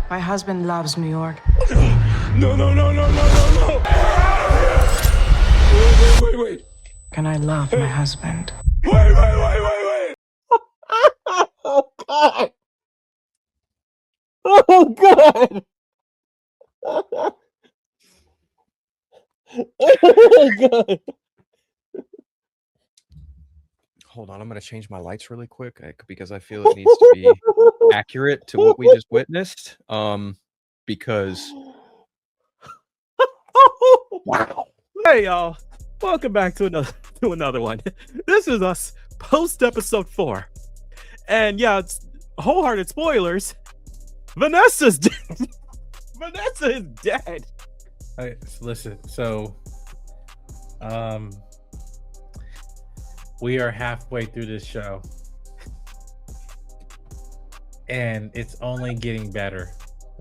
My husband loves New York. No. Wait. And I love my husband. Wait. Oh, God. Oh, God. Oh, God. Hold on, I'm going to change my lights really quick because I feel it needs to be accurate to what we just witnessed. Because Wow. Hey y'all, welcome back to another one. This is us post episode 4, and yeah, it's wholehearted spoilers. Vanessa's dead. Vanessa is dead. Okay, so listen. So, we are halfway through this show, and it's only getting better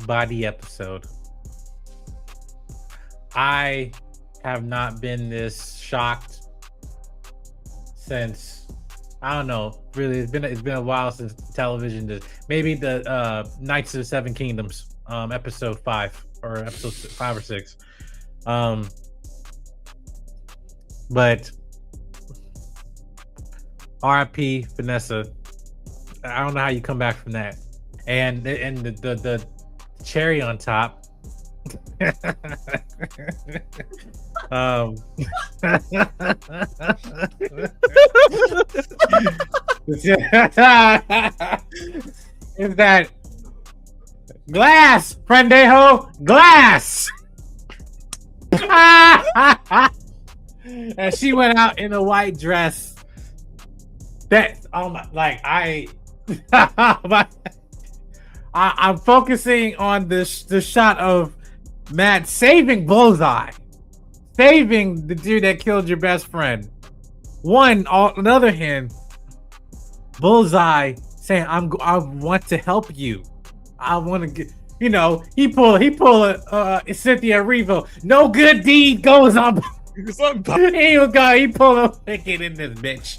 by the episode. I have not been this shocked since, I don't know, really it's been a while since television did. Maybe the Knights of the Seven Kingdoms, episode 5 or episode 5 or 6. But RIP Vanessa. I don't know how you come back from that. And the cherry on top. Is that glass, Prendejo, glass. And she went out in a white dress. That I'm focusing on the shot of Matt saving Bullseye, saving the dude that killed your best friend. On the other hand, Bullseye saying, I want to help you. I want to get, he pull a Cynthia Erivo. No good deed goes on. He pulled a wicked in this bitch.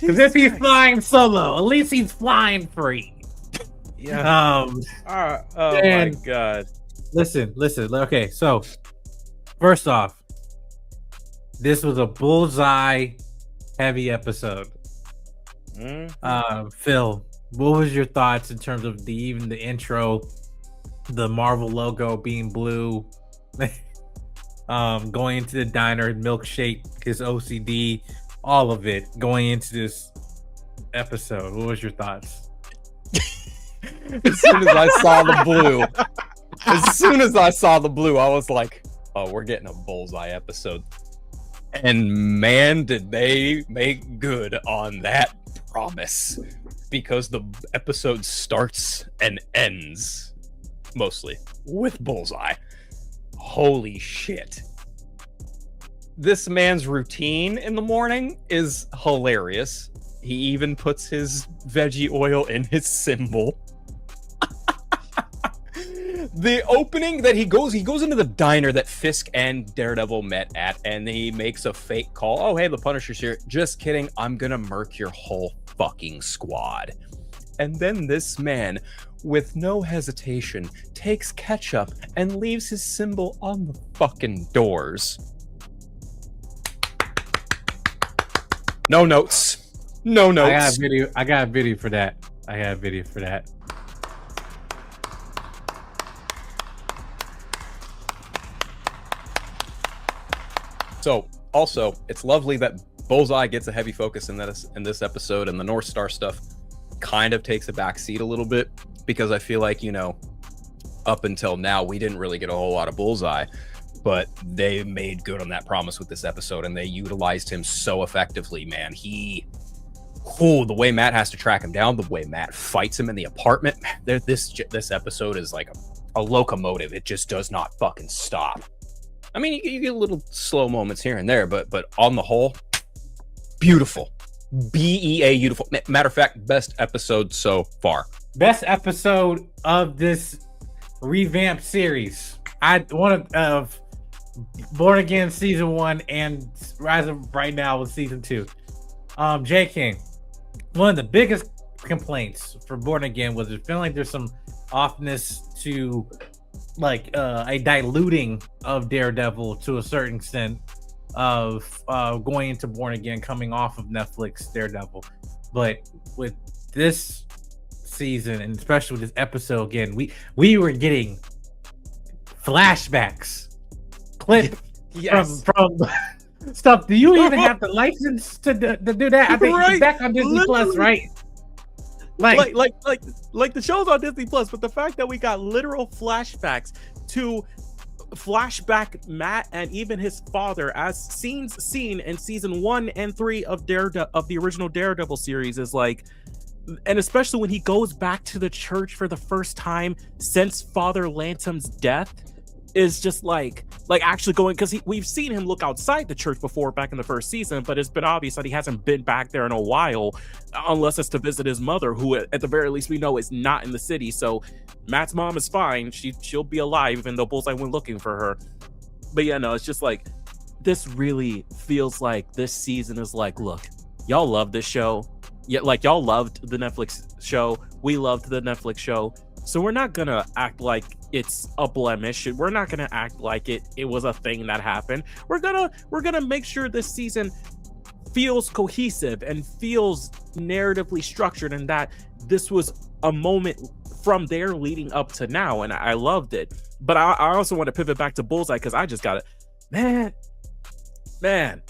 Because if he's flying solo, at least he's flying free. Yeah. Oh my God. Listen. Okay, so first off, this was a Bullseye heavy episode. Phil, what was your thoughts in terms of the intro, the Marvel logo being blue, going into the diner, milkshake, his OCD, all of it going into this episode? What was your thoughts? as soon as I saw the blue, I was like, oh, we're getting a Bullseye episode. And man, did they make good on that promise, because the episode starts and ends mostly with Bullseye. Holy shit. This man's routine in the morning is hilarious. He even puts his veggie oil in his symbol. The opening that he goes into the diner that Fisk and Daredevil met at, and he makes a fake call. Oh, hey, the Punisher's here. Just kidding. I'm gonna murk your whole fucking squad. And then this man, with no hesitation, takes ketchup and leaves his symbol on the fucking doors. No notes. No notes. I got a video for that. So, also, it's lovely that Bullseye gets a heavy focus in this episode, and the North Star stuff kind of takes a back seat a little bit, because I feel like, up until now, we didn't really get a whole lot of Bullseye, but they made good on that promise with this episode, and they utilized him so effectively, man. The way Matt has to track him down, the way Matt fights him in the apartment, this episode is like a locomotive. It just does not fucking stop. I mean, you get little slow moments here and there, but on the whole, beautiful. beautiful. Matter of fact, best episode so far. Best episode of this revamped series. Of Born Again season 1 and Rise of right now with season 2. J King, one of the biggest complaints for Born Again was it feeling like there's some offness to like a diluting of Daredevil to a certain extent of going into Born Again, coming off of Netflix Daredevil. But with this season, and especially with this episode again, we were getting flashbacks, clip from stuff. Do you even have the license to do that? I think it's back on Disney Plus, right? Like the show's on Disney Plus, but the fact that we got literal flashbacks to flashback Matt and even his father as scenes seen in season 1 and 3 of the original Daredevil series is like, and especially when he goes back to the church for the first time since Father Lantom's death, is just like actually going, because we've seen him look outside the church before back in the first season, but it's been obvious that he hasn't been back there in a while, unless it's to visit his mother, who at the very least we know is not in the city. So Matt's mom is fine, she'll be alive, even though Bullseye went looking for her. But yeah, no, it's just like, this really feels like this season is like, look, y'all love this show, yeah, like y'all loved the Netflix show, we loved the Netflix show, so we're not gonna act like it's a blemish. We're not gonna act like it was a thing that happened. We're gonna make sure this season feels cohesive and feels narratively structured, and that this was a moment from there leading up to now, and I loved it. But I also want to pivot back to Bullseye, because I just got it, man.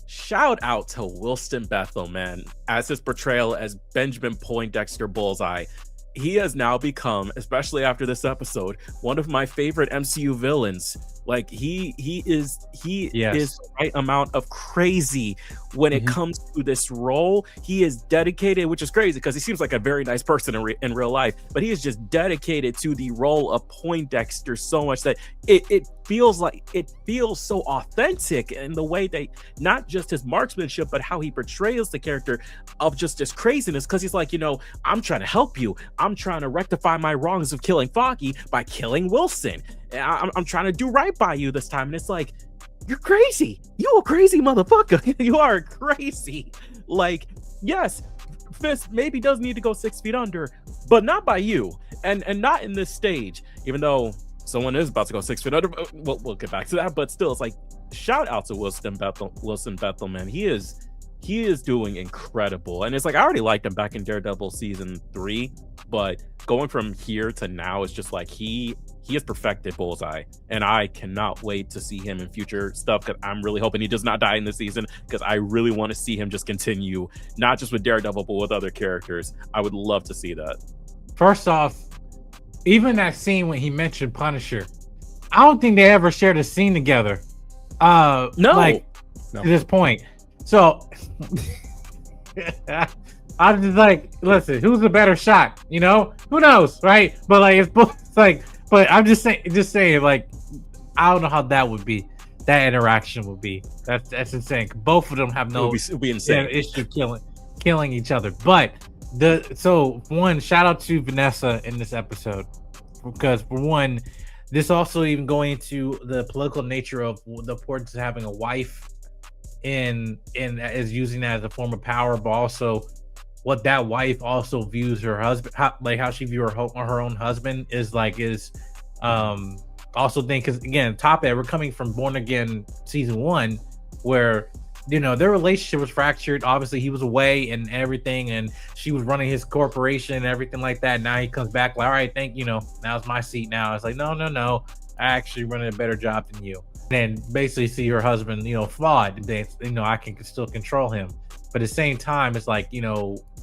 Shout out to Wilson Bethal, man, as his portrayal as Benjamin Poindexter Bullseye. He has now become, especially after this episode, one of my favorite MCU villains. Like he is the right amount of crazy when it comes to this role. He is dedicated, which is crazy because he seems like a very nice person in real life, but he is just dedicated to the role of Poindexter so much that it feels so authentic in the way that not just his marksmanship, but how he portrays the character of just this craziness. Because he's like, I'm trying to help you. I'm trying to rectify my wrongs of killing Foggy by killing Wilson. I'm trying to do right by you this time. And it's like, you're crazy. You a crazy motherfucker. You are crazy. Like, yes, Fisk maybe does need to go 6 feet under, but not by you. And not in this stage, even though someone is about to go 6 feet under. We'll get back to that. But still, it's like, shout out to Wilson Bethal, man. He is doing incredible. And it's like, I already liked him back in Daredevil season 3, but going from here to now is just like, he has perfected Bullseye, and I cannot wait to see him in future stuff, because I'm really hoping he does not die in this season, because I really want to see him just continue, not just with Daredevil, but with other characters. I would love to see that. First off, even that scene when he mentioned Punisher, I don't think they ever shared a scene together. No. To this point. So I'm just like, listen, who's the better shot? Who knows, right? But like, it's like, but I'm just saying, like, I don't know how that interaction would be. That's insane. Both of them have no issue killing each other. But shout out to Vanessa in this episode, because for one, this also even going into the political nature of the importance of having a wife in is using that as a form of power, but also what that wife also views her husband, how she views her own husband is also think, because again, we're coming from Born Again season 1, where their relationship was fractured. Obviously he was away and everything, and she was running his corporation and everything like that. Now he comes back like, all right, now's my seat now. It's like, no, I actually running a better job than you. And basically see her husband flawed. I can still control him, but at the same time, it's like,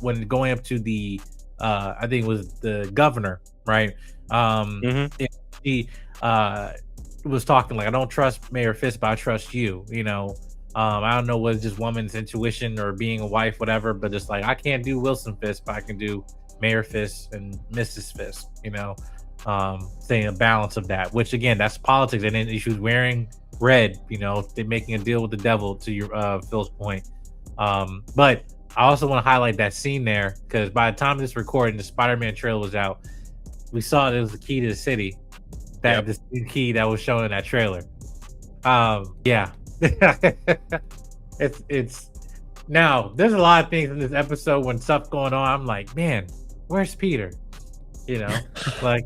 when going up to the I think it was the governor, right? He was talking like, I don't trust Mayor Fisk, but I trust you. I don't know whether it's just woman's intuition or being a wife, whatever, but just like, I can't do Wilson Fisk, but I can do Mayor Fisk and Mrs. Fisk. Saying a balance of that, which again, that's politics. And then she was wearing red. They're making a deal with the devil, to your Phil's point. But I also want to highlight that scene there, because by the time this recording, the Spider-Man trailer was out, we saw there was the key to the city, the key that was shown in that trailer. Yeah. it's Now, there's a lot of things in this episode when stuff going on. I'm like, man, where's Peter? You know, like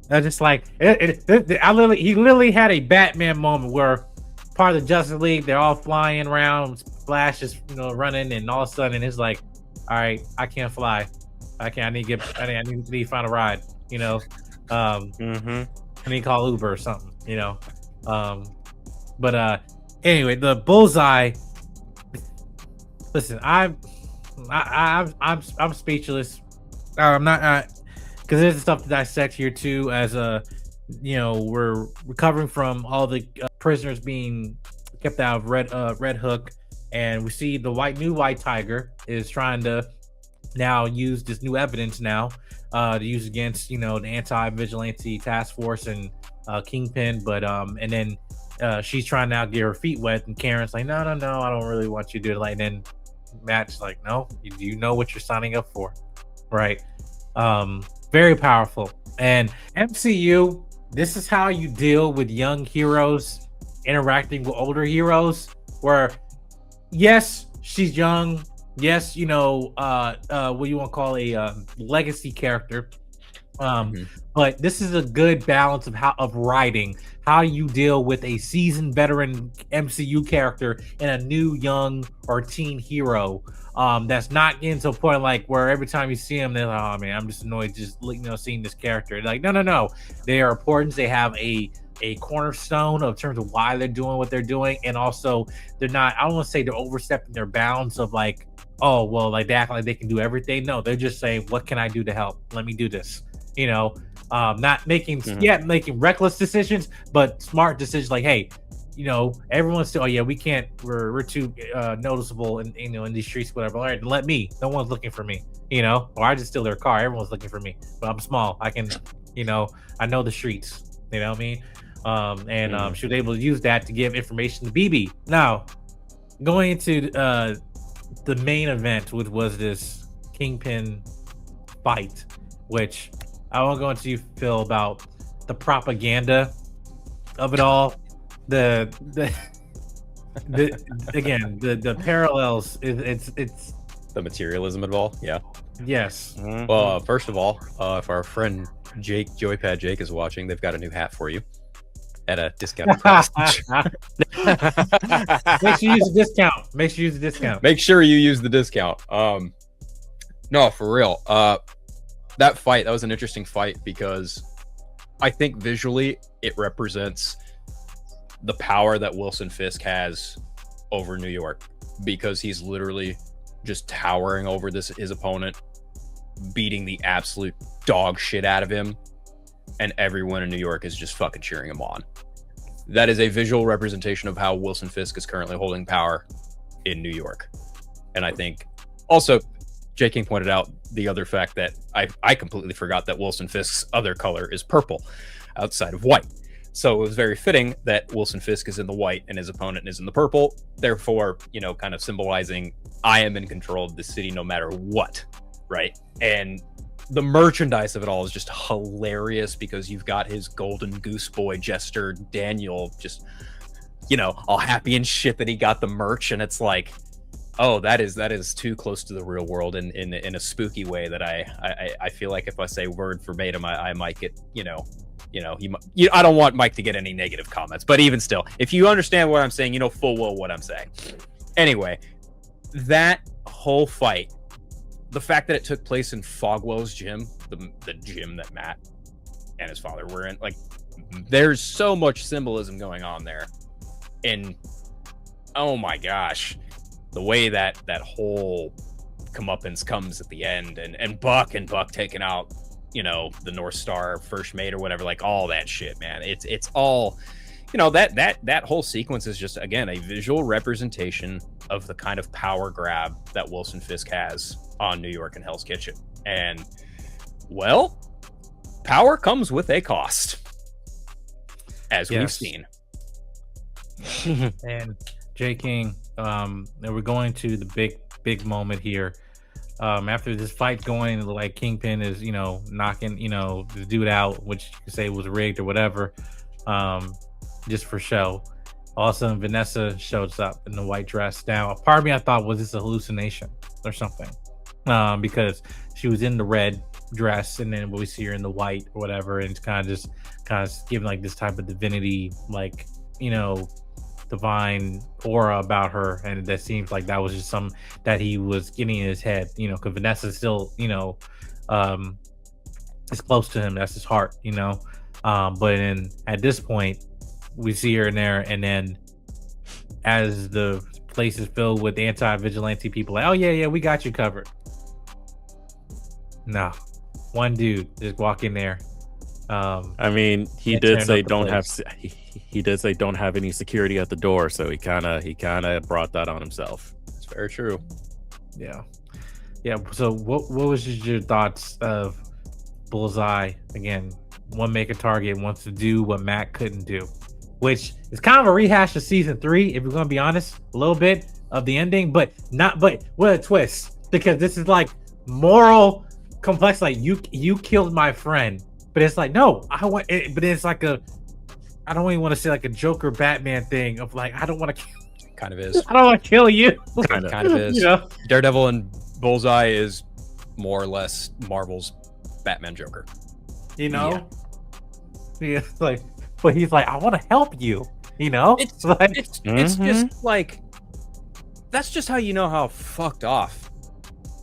I just like he literally had a Batman moment where part of the Justice League, they're all flying around, Flash is running, and all of a sudden it's like, all right, I can't fly. I need to find a ride. I need to call Uber or something. But anyway, the Bullseye. Listen, I'm speechless. I'm not because there's stuff to dissect here too. As we're recovering from all the prisoners being kept out of Red Hook, and we see the new White Tiger is trying to now use this new evidence now to use against the Anti-Vigilante Task Force and Kingpin, but and then she's trying to now get her feet wet, and Karen's like, no, I don't really want you to do it. Like, and then Matt's like, no, you know what you're signing up for, right? Very powerful. And MCU, this is how you deal with young heroes interacting with older heroes, where yes, she's young, yes, what you want to call a legacy character, but this is a good balance of writing how you deal with a seasoned veteran MCU character and a new young or teen hero that's not getting to a point like where every time you see them they're like, oh man, I'm just annoyed just seeing this character. Like, no, they are important. They have a cornerstone of terms of why they're doing what they're doing, and also they're not, I don't want to say they're overstepping their bounds of like, oh well, like they act like they can do everything. No, they're just saying, what can I do to help? Let me do this. Not making making reckless decisions, but smart decisions. Like, hey, everyone's still, oh yeah, we can't, we're too noticeable in in these streets, whatever. All right, let me. No one's looking for me, or I just steal their car. Everyone's looking for me, but I'm small. I can, I know the streets. You know what I mean? She was able to use that to give information to BB. Now, going into the main event, which was this Kingpin fight, which I won't go into, Phil, about the propaganda of it all. The parallels. It's the materialism of it all. Yeah. Yes. Well, first of all, if our friend Jake, Joypad Jake, is watching, they've got a new hat for you at a discounted price. Make sure you use the discount. Make sure you use the discount. No, for real. That fight, that was an interesting fight because I think visually it represents the power that Wilson Fisk has over New York, because he's literally just towering over his opponent, beating the absolute dog shit out of him, and everyone in New York is just fucking cheering him on. That is a visual representation of how Wilson Fisk is currently holding power in New York. And I think also J. King pointed out the other fact that I completely forgot that Wilson Fisk's other color is purple outside of white. So it was very fitting that Wilson Fisk is in the white and his opponent is in the purple. Therefore, kind of symbolizing I am in control of the city no matter what, right? And the merchandise of it all is just hilarious because you've got his golden goose boy jester Daniel just, all happy and shit that he got the merch, and it's like, oh, that is too close to the real world in a spooky way that I feel like if I say word verbatim, I might get, I don't want Mike to get any negative comments, but even still, if you understand what I'm saying, you know full well what I'm saying. Anyway, that whole fight, the fact that it took place in Fogwell's gym, the gym that Matt and his father were in, like, there's so much symbolism going on there. And oh my gosh, the way that whole comeuppance comes at the end, and Buck taking out, the North Star first mate or whatever, like all that shit, man. It's all, that whole sequence is just, again, a visual representation of the kind of power grab that Wilson Fisk has on New York and Hell's Kitchen. And, well, power comes with a cost, as we've seen. And J. King, we're going to the big moment here. After this fight going, like Kingpin is, knocking, the dude out, which you could say was rigged or whatever, just for show. All of a sudden, Vanessa shows up in the white dress. Now, a part of me I thought was this a hallucination or something, because she was in the red dress, and then we see her in the white or whatever, and it's kind of giving like this type of divinity, like, you know, divine aura about her, and that seems like that was just some that he was getting in his head, you know, because Vanessa's still, you know, is close to him. That's his heart, you know. But then at this point, we see her in there, and then as the place is filled with anti-vigilante people, like, oh yeah, we got you covered. No, one dude just walk in there. I mean, he did say don't have. He did say don't have any security at the door, so he kind of brought that on himself. It's very true. Yeah. So what was your thoughts of Bullseye? Again, one make a target, wants to do what Matt couldn't do, which is kind of a rehash of season 3, if we're gonna be honest, a little bit of the ending, but with a twist, because this is like moral complex. Like you killed my friend, but it's like no, I want it, but it's like I don't even want to say like a Joker Batman thing of like I don't want to kill. Kind of is. I don't want to kill you. Kind of is. You know? Daredevil and Bullseye is more or less Marvel's Batman Joker. You know? Yeah, like, but he's like, I want to help you. You know? It's like, it's just like, that's just how you know how fucked off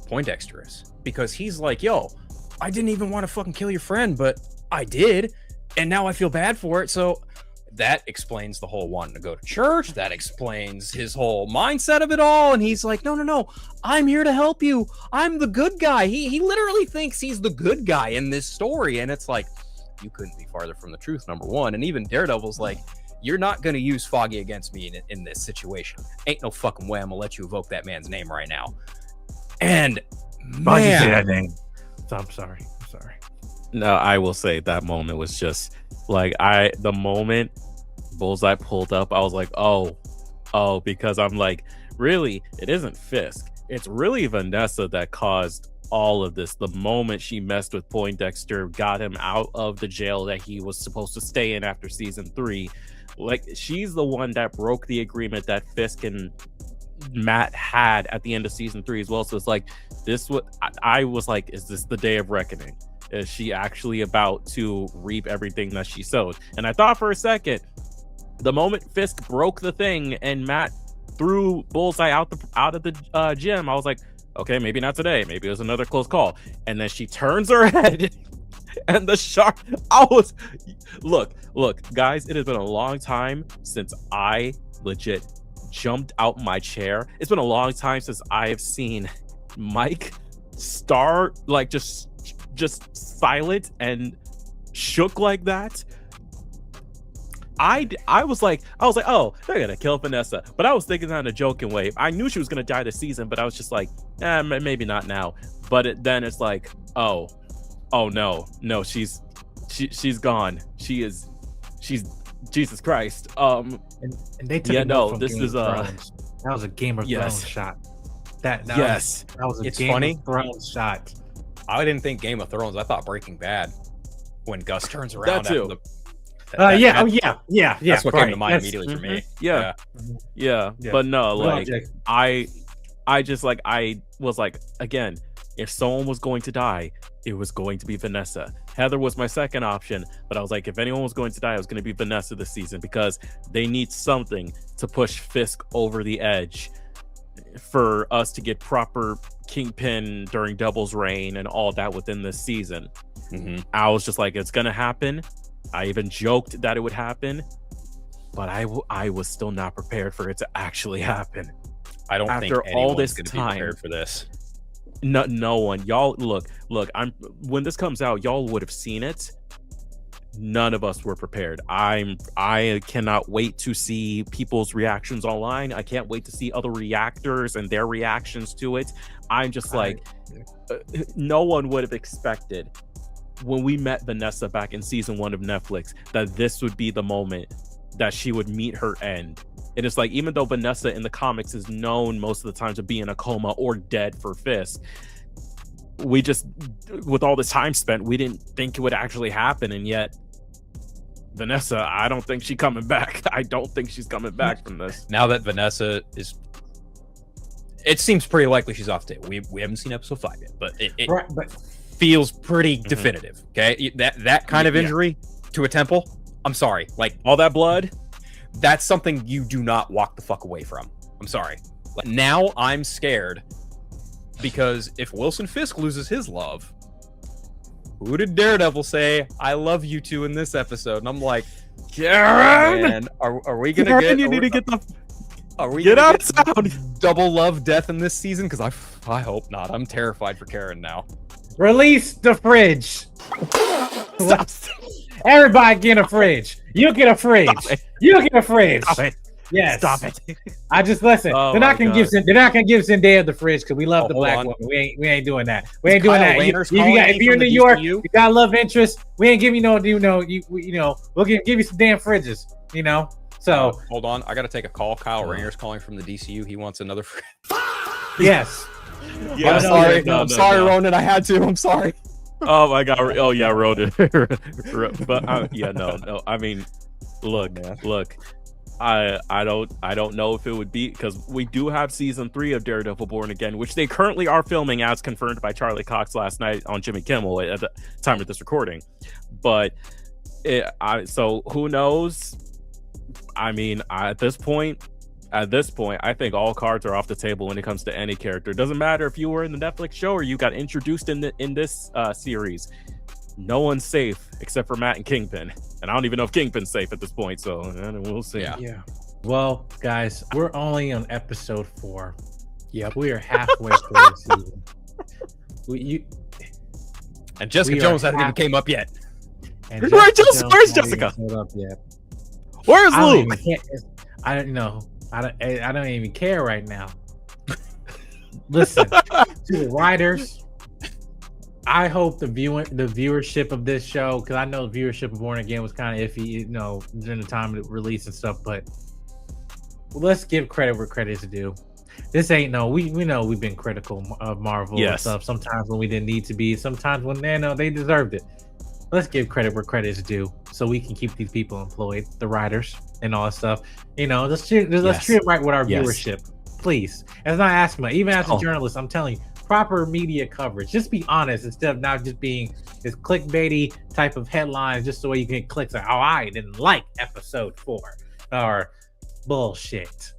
Poindexter is, because he's like, yo, I didn't even want to fucking kill your friend, but I did, and now I feel bad for it. So that explains the whole wanting to go to church. That explains his whole mindset of it all. And he's like, no, I'm here to help you. I'm the good guy. He literally thinks he's the good guy in this story. And it's like, you couldn't be farther from the truth, number one. And even Daredevil's like, you're not going to use Foggy against me in this situation. Ain't no fucking way I'm going to let you evoke that man's name right now. And why'd you say that name? So I'm sorry. No, I will say that moment was just like the moment Bullseye pulled up, I was like, oh, because I'm like, really, it isn't Fisk. It's really Vanessa that caused all of this. The moment she messed with Poindexter, got him out of the jail that he was supposed to stay in after season 3. Like, she's the one that broke the agreement that Fisk and Matt had at the end of season 3 as well. So it's like, I was like, is this the day of reckoning? Is she actually about to reap everything that she sowed? And I thought for a second, the moment Fisk broke the thing and Matt threw Bullseye out of the gym, I was like, okay, maybe not today. Maybe it was another close call. And then she turns her head, and the shark. Look, guys. It has been a long time since I legit jumped out my chair. It's been a long time since I have seen Mike start like just silent and shook like that. I was like, oh, they're gonna kill Vanessa, but I was thinking that in a joking way. I knew she was gonna die this season, but I was just like, maybe not now. But then it's like, oh no, she's gone. She's Jesus Christ. And they took it from this Game is of Thrones. That was a Game of Thrones shot. That was a Game of Thrones shot. I didn't think Game of Thrones. I thought Breaking Bad when Gus turns around. That too. Yeah. That's what came to mind immediately for me. Yeah. But no, like I was like, again, if someone was going to die, it was going to be Vanessa. Heather was my second option, but I was like, if anyone was going to die, it was going to be Vanessa this season, because they need something to push Fisk over the edge for us to get proper kingpin during Double's reign and all that within this season. I was just like, it's gonna happen. I even joked that it would happen, but I was still not prepared for it to actually happen. I don't think all this gonna be prepared for this. No one. Y'all look. When this comes out, y'all would have seen it. None of us were prepared. I cannot wait to see people's reactions online. I can't wait to see other reactors and their reactions to it. I'm just like, no one would have expected when we met Vanessa back in season 1 of Netflix that this would be the moment that she would meet her end. And it's like, even though Vanessa in the comics is known most of the time to be in a coma or dead for Fisk, we just, with all this time spent, we didn't think it would actually happen. And yet Vanessa, I don't think she's coming back. I don't think she's coming back from this. Now that Vanessa is, it seems pretty likely she's off the table. We haven't seen episode 5 yet, but it Right, but feels pretty definitive. Okay, that kind of injury to a temple. I'm sorry, like All that blood. that's something you do not walk the fuck away from. I'm sorry. Like, now I'm scared because if Wilson Fisk loses his love, who did Daredevil say I love you to in this episode? And I'm like, Karen, man, are we gonna Karen, get? you need to get the Are we get gonna out of town. double love death in this season? Because I hope not. I'm terrified for Karen now. release the fridge. Stop. Everybody get a fridge. You get a fridge. Stop it. You get a fridge. Stop it. Yes. Stop it. I just listen. Oh they're not my gonna give God. they're not gonna give Zendaya the fridge because we love the hold black on. woman. We ain't doing that. We ain't doing Kyle that. Rayner's If calling if me you're in from New the York, DCU? you got love interest. We ain't giving we'll give you some damn fridges. So Hold on, I gotta take a call. Kyle Rayner's calling from the DCU. He wants another. yes. Yeah, I'm sorry. no, I'm sorry, no. Ronan. I had to. I'm sorry. Oh my God. Oh yeah, Ronan. But yeah, no. I mean, look. I don't know if it would be, because we do have season 3 of Daredevil Born Again, which they currently are filming, as confirmed by Charlie Cox last night on Jimmy Kimmel at the time of this recording. But so who knows? I mean, at this point, I think all cards are off the table when it comes to any character. It doesn't matter if you were in the Netflix show or you got introduced in this series. No one's safe except for Matt and Kingpin. And I don't even know if Kingpin's safe at this point, so we'll see. Yeah. Well, guys, we're only on episode 4. Yep, we are halfway through the season. And Jessica We are Jones hasn't even happy. came up yet. And Where's Jones Where's hasn't even Jessica? showed up yet. Where's I don't Luke? even care. I don't know. I don't even care right now. Listen, to the writers, I hope the viewership of this show, because I know the viewership of Born Again was kind of iffy, during the time of the release and stuff. But let's give credit where credit is due. This ain't we know we've been critical of Marvel and stuff. Sometimes when we didn't need to be. Sometimes when they deserved it. Let's give credit where credit is due, so we can keep these people employed, the writers and all that stuff. Let's treat it right with our viewership, please. And it's not asking much. Even as a journalist, I'm telling you, proper media coverage. Just be honest instead of not just being this clickbaity type of headlines, just the way you can click like, oh, I didn't like episode 4 or bullshit.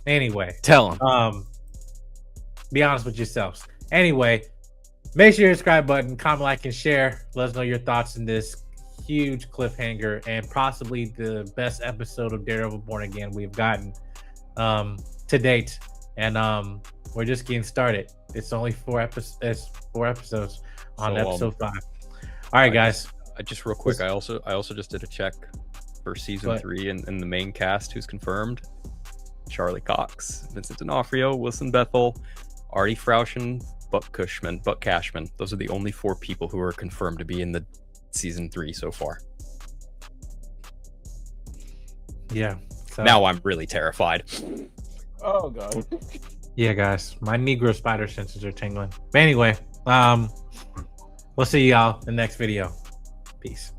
Anyway, Tell him. Be honest with yourselves. Anyway. Make sure you subscribe button, comment, like, and share. Let us know your thoughts in this huge cliffhanger and possibly the best episode of Daredevil Born Again we've gotten to date. And we're just getting started. It's only 4 episodes on episode 5. All right, guys. Just real quick, I also just did a check for season 3 and the main cast who's confirmed: Charlie Cox, Vincent D'Onofrio, Wilson Bethal, Arty, Froushan, Buck Cashman. Those are the only 4 people who are confirmed to be in the season 3 so far. Yeah. So, Now I'm really terrified. Oh God. yeah, guys. My Negro spider senses are tingling. But anyway, we'll see y'all in the next video. Peace.